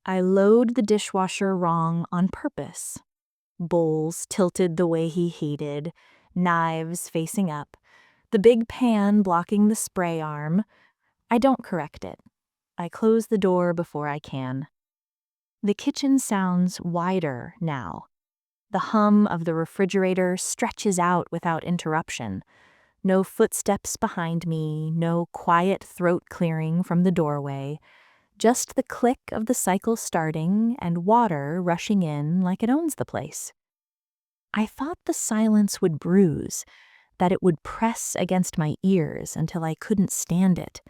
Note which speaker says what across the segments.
Speaker 1: I load the dishwasher wrong on purpose. Bowls tilted the way he hated, knives facing up, the big pan blocking the spray arm. I don't correct it. I close the door before I can. The kitchen sounds wider now. The hum of the refrigerator stretches out without interruption. No footsteps behind me, no quiet throat clearing from the doorway. Just the click of the cycle starting and water rushing in like it owns the place. I thought the silence would bruise, that it would press against my ears until I couldn't stand it.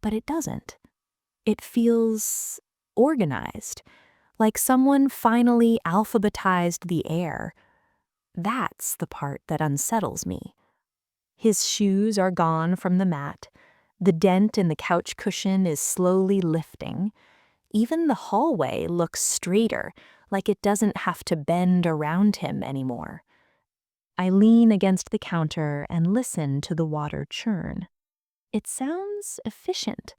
Speaker 1: But it doesn't. It feels organized, like someone finally alphabetized the air. That's the part that unsettles me. His shoes are gone from the mat. The dent in the couch cushion is slowly lifting. Even the hallway looks straighter, like it doesn't have to bend around him anymore. I lean against the counter and listen to the water churn. It sounds efficient,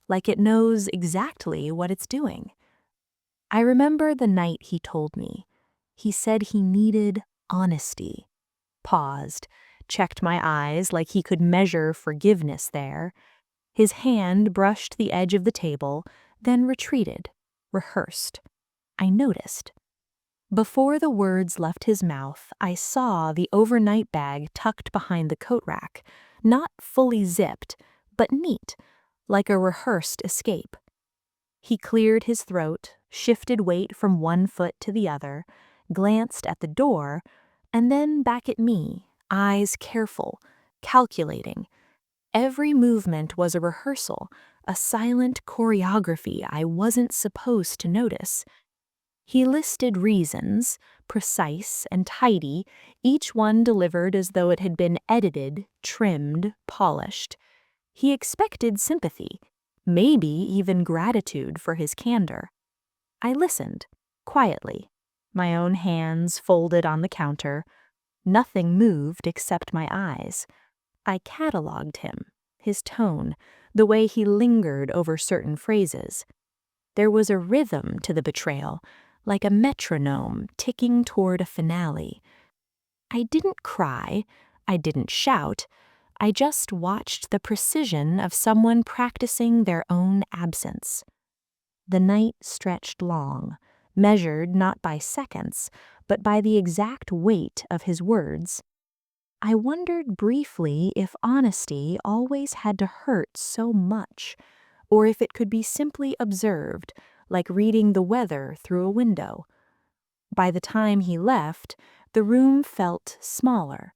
Speaker 1: like it knows exactly what it's doing. I remember the night he told me. He said he needed honesty. Paused, checked my eyes like he could measure forgiveness there. His hand brushed the edge of the table, then retreated, rehearsed. I noticed. Before the words left his mouth, I saw the overnight bag tucked behind the coat rack, not fully zipped, but neat, like a rehearsed escape. He cleared his throat, shifted weight from one foot to the other, glanced at the door, and then back at me, eyes careful, calculating. Every movement was a rehearsal, a silent choreography I wasn't supposed to notice. He listed reasons, precise and tidy, each one delivered as though it had been edited, trimmed, polished. He expected sympathy, maybe even gratitude for his candor. I listened, quietly, my own hands folded on the counter. Nothing moved except my eyes. I catalogued him, his tone, the way he lingered over certain phrases. There was a rhythm to the betrayal, like a metronome ticking toward a finale. I didn't cry, I didn't shout, I just watched the precision of someone practicing their own absence. The night stretched long, measured not by seconds, but by the exact weight of his words. I wondered briefly if honesty always had to hurt so much, or if it could be simply observed, like reading the weather through a window. By the time he left, the room felt smaller,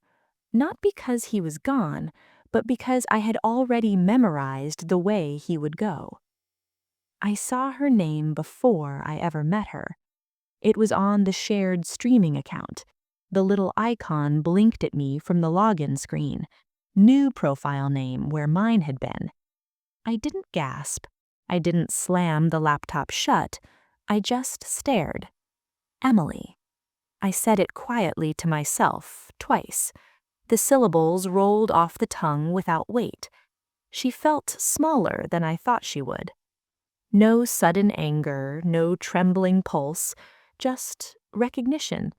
Speaker 1: not because he was gone, but because I had already memorized the way he would go. I saw her name before I ever met her. It was on the shared streaming account. The little icon blinked at me from the login screen. New profile name where mine had been. I didn't gasp. I didn't slam the laptop shut. I just stared. Emily. I said it quietly to myself, twice. The syllables rolled off the tongue without weight. She felt smaller than I thought she would. No sudden anger, no trembling pulse, just recognition,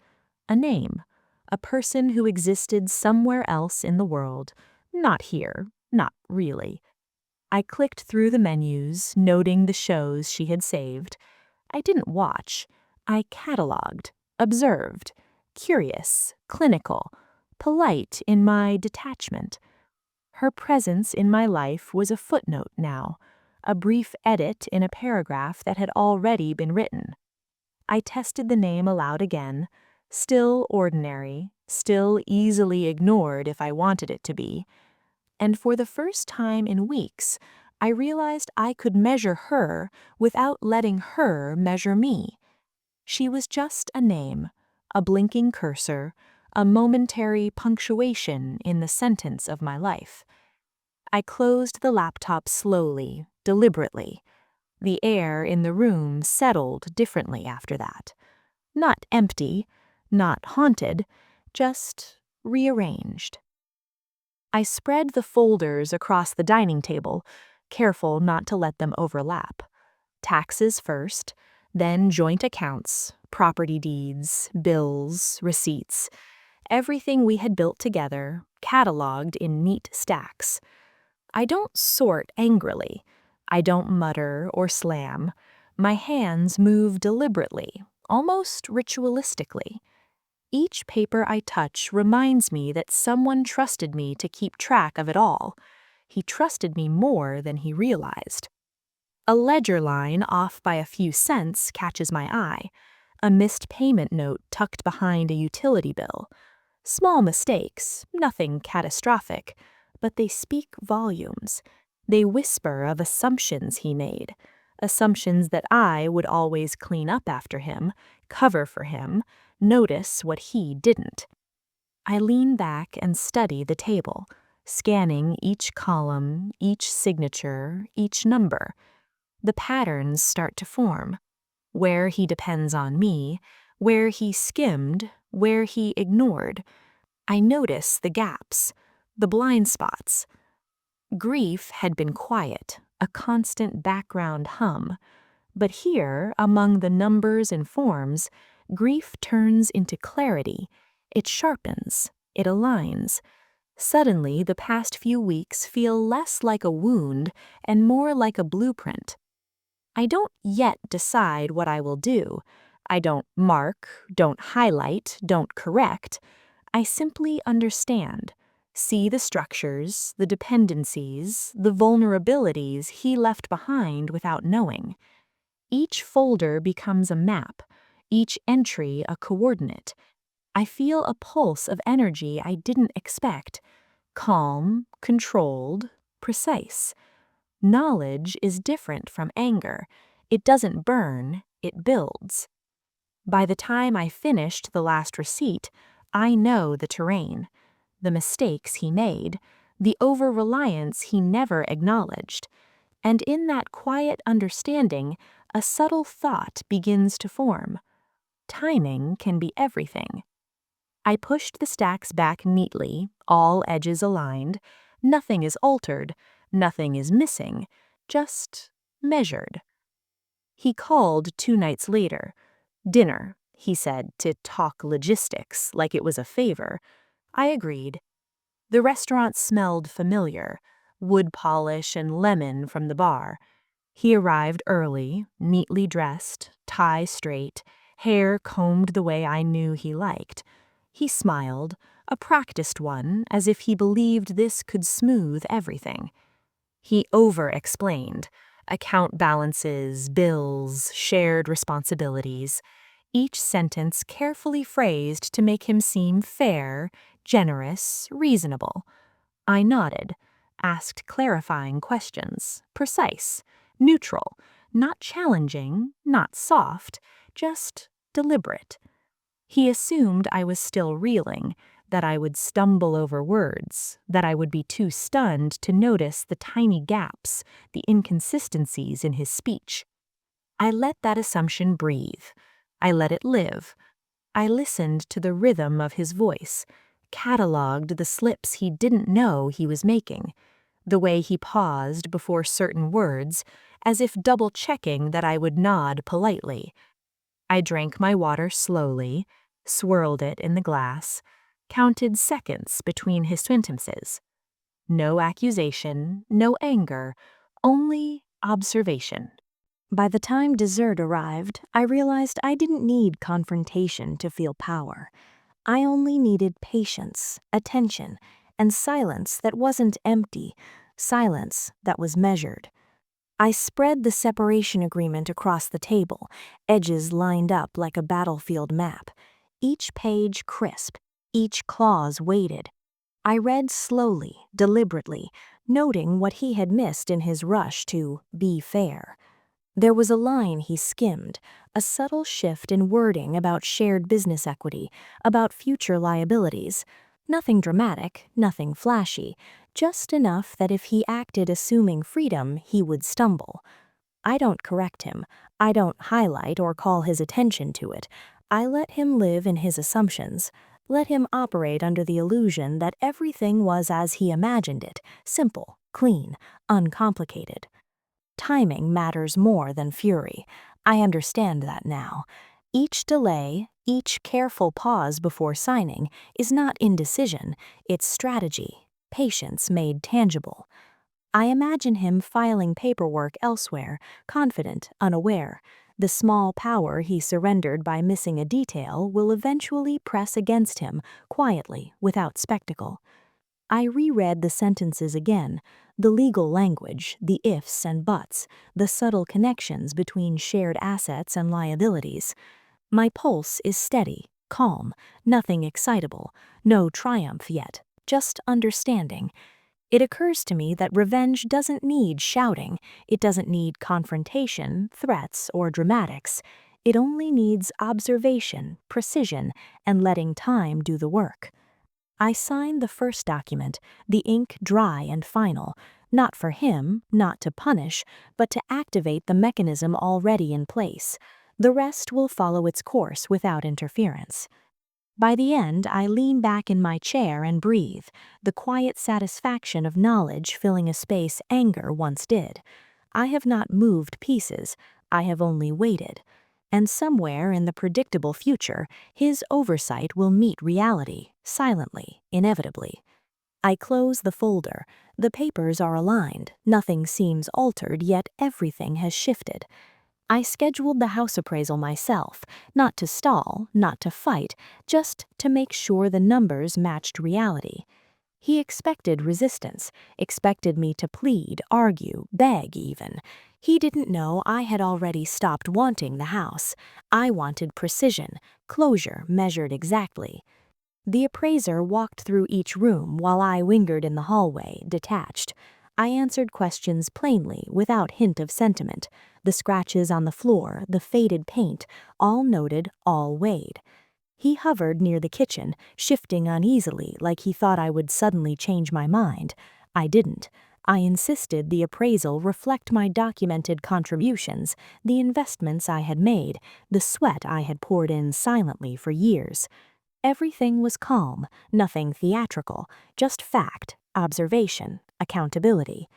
Speaker 1: a name, a person who existed somewhere else in the world, not here, not really. I clicked through the menus, noting the shows she had saved. I didn't watch. I catalogued, observed, curious, clinical, polite in my detachment. Her presence in my life was a footnote now, a brief edit in a paragraph that had already been written. I tested the name aloud again, still ordinary, still easily ignored if I wanted it to be. And for the first time in weeks, I realized I could measure her without letting her measure me. She was just a name, a blinking cursor, a momentary punctuation in the sentence of my life. I closed the laptop slowly, deliberately. The air in the room settled differently after that. Not empty, not haunted, just rearranged. I spread the folders across the dining table, careful not to let them overlap. Taxes first, Then joint accounts, property deeds, bills, receipts, everything we had built together, cataloged in neat stacks. I don't sort angrily. I don't mutter or slam. My hands move deliberately, almost ritualistically. Each paper I touch reminds me that someone trusted me to keep track of it all. He trusted me more than he realized. A ledger line off by a few cents catches my eye. A missed payment note tucked behind a utility bill. Small mistakes, nothing catastrophic, but they speak volumes. They whisper of assumptions he made, assumptions that I would always clean up after him, cover for him, notice what he didn't. I lean back and study the table, scanning each column, each signature, each number. The patterns start to form. Where he depends on me, where he skimmed, where he ignored. I notice the gaps, the blind spots. Grief had been quiet, a constant background hum. But here, among the numbers and forms, grief turns into clarity. It sharpens, it aligns. Suddenly, the past few weeks feel less like a wound and more like a blueprint. I don't yet decide what I will do. I don't mark, don't highlight, don't correct. I simply understand, see the structures, the dependencies, the vulnerabilities he left behind without knowing. Each folder becomes a map, each entry a coordinate. I feel a pulse of energy I didn't expect. Calm, controlled, precise. Knowledge is different from anger. It doesn't burn, it builds. By the time I finished the last receipt, I know the terrain, the mistakes he made, the over-reliance he never acknowledged. And in that quiet understanding, a subtle thought begins to form. Timing can be everything. I pushed the stacks back neatly, all edges aligned. Nothing is altered, nothing is missing, just measured. He called 2 nights later. Dinner, he said, to talk logistics, like it was a favor. I agreed. The restaurant smelled familiar, wood polish and lemon from the bar. He arrived early, neatly dressed, tie straight, hair combed the way I knew he liked. He smiled, a practiced one, as if he believed this could smooth everything. He over-explained. Account balances, bills, shared responsibilities. Each sentence carefully phrased to make him seem fair, generous, reasonable. I nodded, asked clarifying questions, precise, neutral, not challenging, not soft, just deliberate. He assumed I was still reeling, that I would stumble over words, that I would be too stunned to notice the tiny gaps, the inconsistencies in his speech. I let that assumption breathe. I let it live. I listened to the rhythm of his voice, cataloged the slips he didn't know he was making, the way he paused before certain words, as if double-checking that I would nod politely. I drank my water slowly, swirled it in the glass, counted seconds between his sentences. No accusation, no anger, only observation. By the time dessert arrived, I realized I didn't need confrontation to feel power. I only needed patience, attention, and silence that wasn't empty, silence that was measured. I spread the separation agreement across the table, edges lined up like a battlefield map, each page crisp, each clause weighted. I read slowly, deliberately, noting what he had missed in his rush to be fair. There was a line he skimmed, a subtle shift in wording about shared business equity, about future liabilities. Nothing dramatic, nothing flashy, just enough that if he acted assuming freedom, he would stumble. I don't correct him. I don't highlight or call his attention to it. I let him live in his assumptions. Let him operate under the illusion that everything was as he imagined it, simple, clean, uncomplicated. Timing matters more than fury. I understand that now. Each delay, each careful pause before signing is not indecision, it's strategy, patience made tangible. I imagine him filing paperwork elsewhere, confident, unaware. The small power he surrendered by missing a detail will eventually press against him, quietly, without spectacle. I reread the sentences again, the legal language, the ifs and buts, the subtle connections between shared assets and liabilities. My pulse is steady, calm, nothing excitable, no triumph yet, just understanding. It occurs to me that revenge doesn't need shouting, it doesn't need confrontation, threats, or dramatics. It only needs observation, precision, and letting time do the work. I signed the first document, the ink dry and final, not for him, not to punish, but to activate the mechanism already in place. The rest will follow its course without interference. By the end, I lean back in my chair and breathe, the quiet satisfaction of knowledge filling a space anger once did. I have not moved pieces, I have only waited. And somewhere in the predictable future, his oversight will meet reality, silently, inevitably. I close the folder. The papers are aligned, nothing seems altered, yet everything has shifted. I scheduled the house appraisal myself, not to stall, not to fight, just to make sure the numbers matched reality. He expected resistance, expected me to plead, argue, beg even. He didn't know I had already stopped wanting the house. I wanted precision, closure measured exactly. The appraiser walked through each room while I lingered in the hallway, detached. I answered questions plainly, without hint of sentiment. The scratches on the floor, the faded paint, all noted, all weighed. He hovered near the kitchen, shifting uneasily like he thought I would suddenly change my mind. I didn't. I insisted the appraisal reflect my documented contributions, the investments I had made, the sweat I had poured in silently for years. Everything was calm, nothing theatrical, just fact, observation, accountability.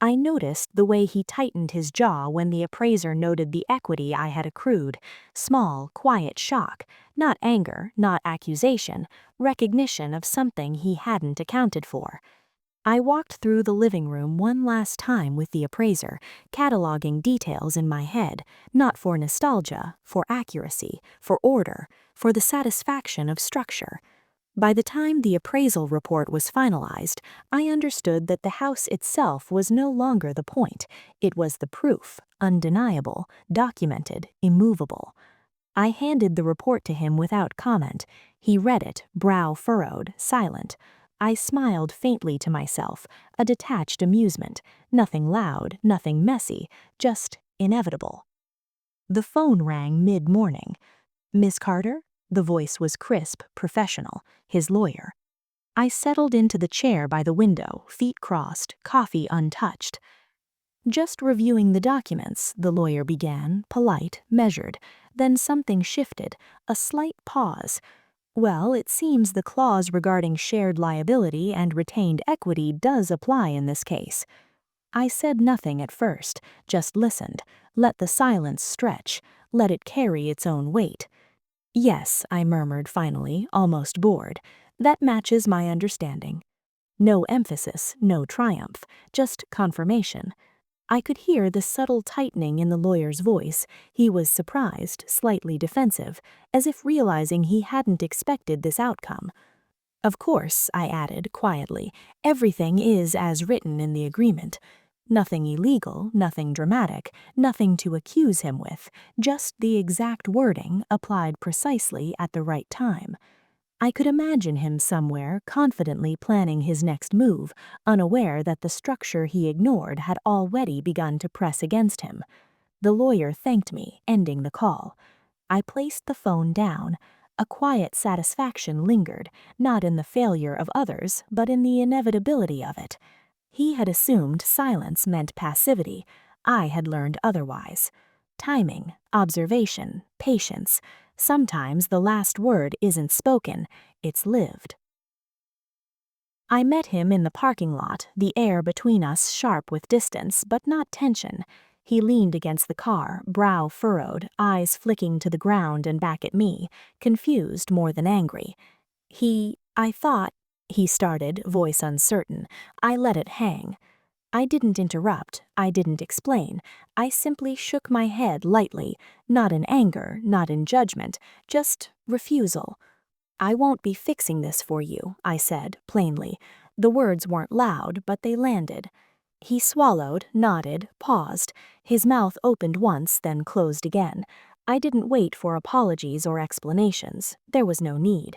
Speaker 1: I noticed the way he tightened his jaw when the appraiser noted the equity I had accrued. Small, quiet shock, not anger, not accusation, recognition of something he hadn't accounted for. I walked through the living room one last time with the appraiser, cataloging details in my head, not for nostalgia, for accuracy, for order, for the satisfaction of structure. By the time the appraisal report was finalized, I understood that the house itself was no longer the point. It was the proof, undeniable, documented, immovable. I handed the report to him without comment. He read it, brow furrowed, silent. I smiled faintly to myself, a detached amusement, nothing loud, nothing messy, just inevitable. The phone rang mid-morning. "Miss Carter?" The voice was crisp, professional, his lawyer. I settled into the chair by the window, feet crossed, coffee untouched. "Just reviewing the documents," the lawyer began, polite, measured. Then something shifted, a slight pause. "Well, it seems the clause regarding shared liability and retained equity does apply in this case." I said nothing at first, just listened, let the silence stretch, let it carry its own weight. "Yes," I murmured finally, almost bored. "That matches my understanding." No emphasis, no triumph, just confirmation. I could hear the subtle tightening in the lawyer's voice. He was surprised, slightly defensive, as if realizing he hadn't expected this outcome. "Of course," I added quietly, "everything is as written in the agreement. Nothing illegal, nothing dramatic, nothing to accuse him with, just the exact wording applied precisely at the right time." I could imagine him somewhere confidently planning his next move, unaware that the structure he ignored had already begun to press against him. The lawyer thanked me, ending the call. I placed the phone down. A quiet satisfaction lingered, not in the failure of others, but in the inevitability of it. He had assumed silence meant passivity. I had learned otherwise. Timing, observation, patience. Sometimes the last word isn't spoken, it's lived. I met him in the parking lot, the air between us sharp with distance, but not tension. He leaned against the car, brow furrowed, eyes flicking to the ground and back at me, confused more than angry. I thought, he started, voice uncertain. I let it hang. I didn't interrupt, I didn't explain. I simply shook my head lightly, not in anger, not in judgment, just refusal. I won't be fixing this for you, I said, plainly. The words weren't loud, but they landed. He swallowed, nodded, paused. His mouth opened once, then closed again. I didn't wait for apologies or explanations. There was no need.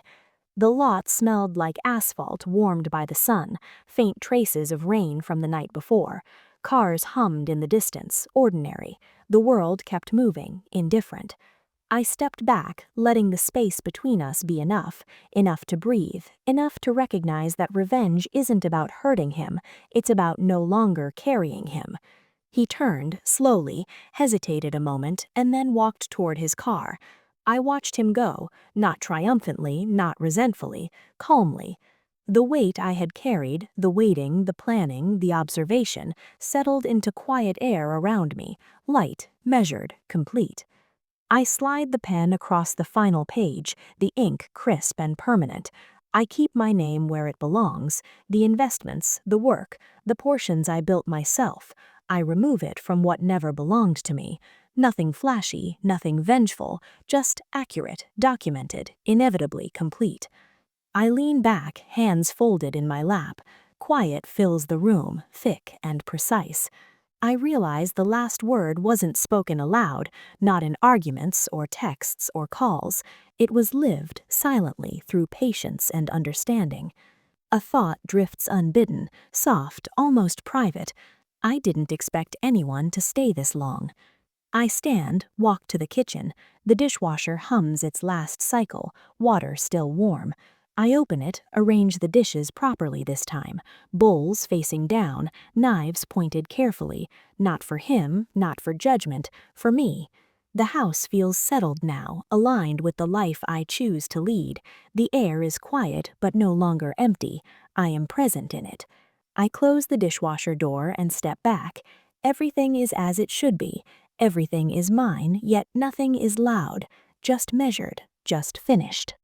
Speaker 1: The lot smelled like asphalt warmed by the sun, faint traces of rain from the night before. Cars hummed in the distance, ordinary. The world kept moving, indifferent. I stepped back, letting the space between us be enough to breathe, enough to recognize that revenge isn't about hurting him, it's about no longer carrying him. He turned, slowly, hesitated a moment, and then walked toward his car. I watched him go, not triumphantly, not resentfully, calmly. The weight I had carried, the waiting, the planning, the observation, settled into quiet air around me, light, measured, complete. I slide the pen across the final page, the ink crisp and permanent. I keep my name where it belongs, the investments, the work, the portions I built myself. I remove it from what never belonged to me. Nothing flashy, nothing vengeful, just accurate, documented, inevitably complete. I lean back, hands folded in my lap. Quiet fills the room, thick and precise. I realize the last word wasn't spoken aloud, not in arguments or texts or calls. It was lived silently through patience and understanding. A thought drifts unbidden, soft, almost private. I didn't expect anyone to stay this long. I stand, walk to the kitchen. The dishwasher hums its last cycle, water still warm. I open it, arrange the dishes properly this time, bowls facing down, knives pointed carefully, not for him, not for judgment, for me. The house feels settled now, aligned with the life I choose to lead. The air is quiet but no longer empty. I am present in it. I close the dishwasher door and step back. Everything is as it should be. Everything is mine, yet nothing is loud, just measured, just finished.